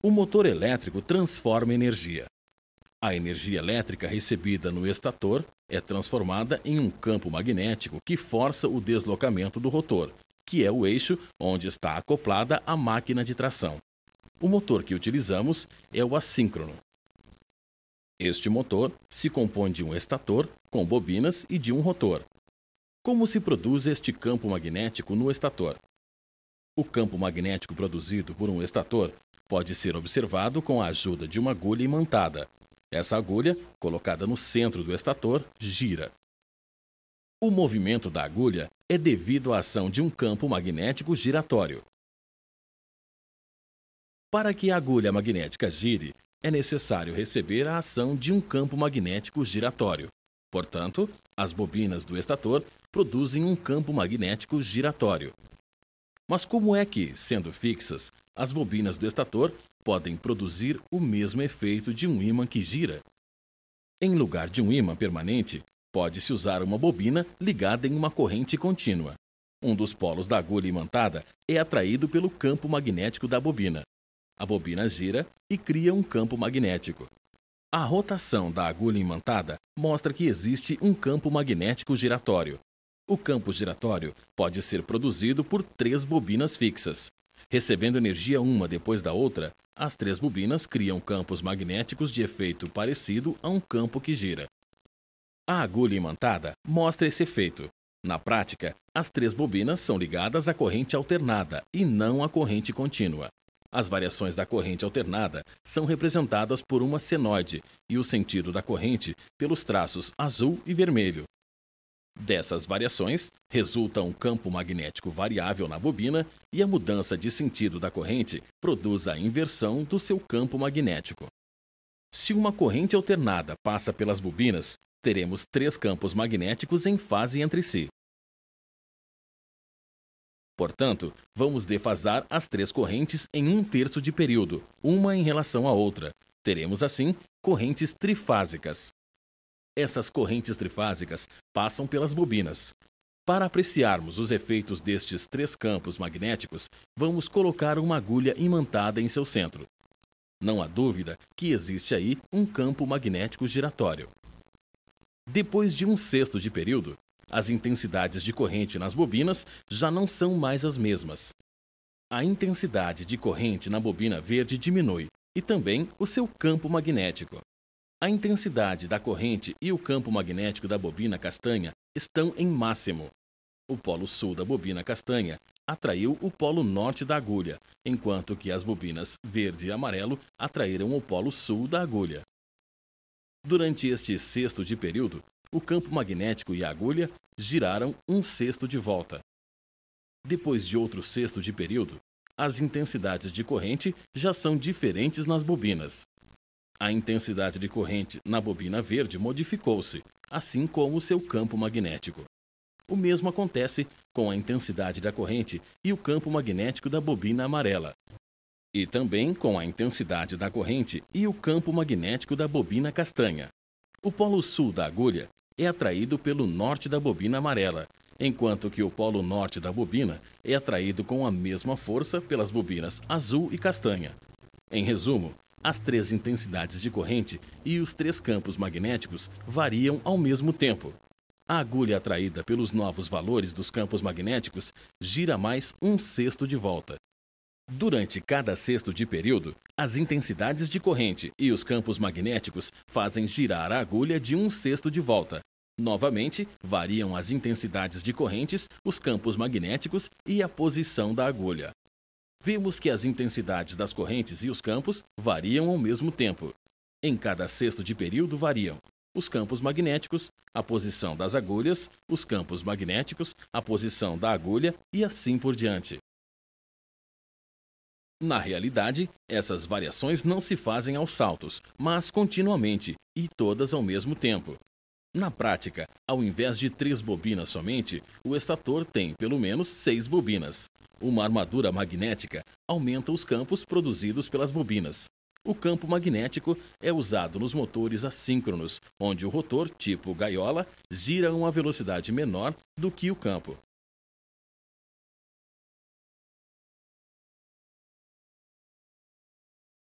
O motor elétrico transforma energia. A energia elétrica recebida no estator é transformada em um campo magnético que força o deslocamento do rotor, que é o eixo onde está acoplada a máquina de tração. O motor que utilizamos é o assíncrono. Este motor se compõe de um estator, com bobinas, e de um rotor. Como se produz este campo magnético no estator? O campo magnético produzido por um estator pode ser observado com a ajuda de uma agulha imantada. Essa agulha, colocada no centro do estator, gira. O movimento da agulha é devido à ação de um campo magnético giratório. Para que a agulha magnética gire, é necessário receber a ação de um campo magnético giratório. Portanto, as bobinas do estator produzem um campo magnético giratório. Mas como é que, sendo fixas, as bobinas do estator podem produzir o mesmo efeito de um ímã que gira? Em lugar de um ímã permanente, pode-se usar uma bobina ligada em uma corrente contínua. Um dos polos da agulha imantada é atraído pelo campo magnético da bobina. A bobina gira e cria um campo magnético. A rotação da agulha imantada mostra que existe um campo magnético giratório. O campo giratório pode ser produzido por 3 bobinas fixas. Recebendo energia uma depois da outra, as 3 bobinas criam campos magnéticos de efeito parecido a um campo que gira. A agulha imantada mostra esse efeito. Na prática, as 3 bobinas são ligadas à corrente alternada e não à corrente contínua. As variações da corrente alternada são representadas por uma senoide e o sentido da corrente pelos traços azul e vermelho. Dessas variações, resulta um campo magnético variável na bobina e a mudança de sentido da corrente produz a inversão do seu campo magnético. Se uma corrente alternada passa pelas bobinas, teremos 3 campos magnéticos em fase entre si. Portanto, vamos defasar as 3 correntes em 1/3 de período, uma em relação à outra. Teremos, assim, correntes trifásicas. Essas correntes trifásicas passam pelas bobinas. Para apreciarmos os efeitos destes 3 campos magnéticos, vamos colocar uma agulha imantada em seu centro. Não há dúvida que existe aí um campo magnético giratório. Depois de 1/6 de período, as intensidades de corrente nas bobinas já não são mais as mesmas. A intensidade de corrente na bobina verde diminui e também o seu campo magnético. A intensidade da corrente e o campo magnético da bobina castanha estão em máximo. O polo sul da bobina castanha atraiu o polo norte da agulha, enquanto que as bobinas verde e amarelo atraíram o polo sul da agulha. Durante este 1/6 de período, o campo magnético e a agulha giraram 1/6 de volta. Depois de outro 1/6 de período, as intensidades de corrente já são diferentes nas bobinas. A intensidade de corrente na bobina verde modificou-se, assim como o seu campo magnético. O mesmo acontece com a intensidade da corrente e o campo magnético da bobina amarela. E também com a intensidade da corrente e o campo magnético da bobina castanha. O polo sul da agulha é atraído pelo norte da bobina amarela, enquanto que o polo norte da bobina é atraído com a mesma força pelas bobinas azul e castanha. Em resumo, as 3 intensidades de corrente e os 3 campos magnéticos variam ao mesmo tempo. A agulha atraída pelos novos valores dos campos magnéticos gira mais 1/6 de volta. Durante cada 1/6 de período, as intensidades de corrente e os campos magnéticos fazem girar a agulha de 1/6 de volta. Novamente, variam as intensidades de correntes, os campos magnéticos e a posição da agulha. Vemos que as intensidades das correntes e os campos variam ao mesmo tempo. Em cada 1/6 de período variam os campos magnéticos, a posição das agulhas, os campos magnéticos, a posição da agulha e assim por diante. Na realidade, essas variações não se fazem aos saltos, mas continuamente e todas ao mesmo tempo. Na prática, ao invés de 3 bobinas somente, o estator tem pelo menos 6 bobinas. Uma armadura magnética aumenta os campos produzidos pelas bobinas. O campo magnético é usado nos motores assíncronos, onde o rotor, tipo gaiola, gira a uma velocidade menor do que o campo.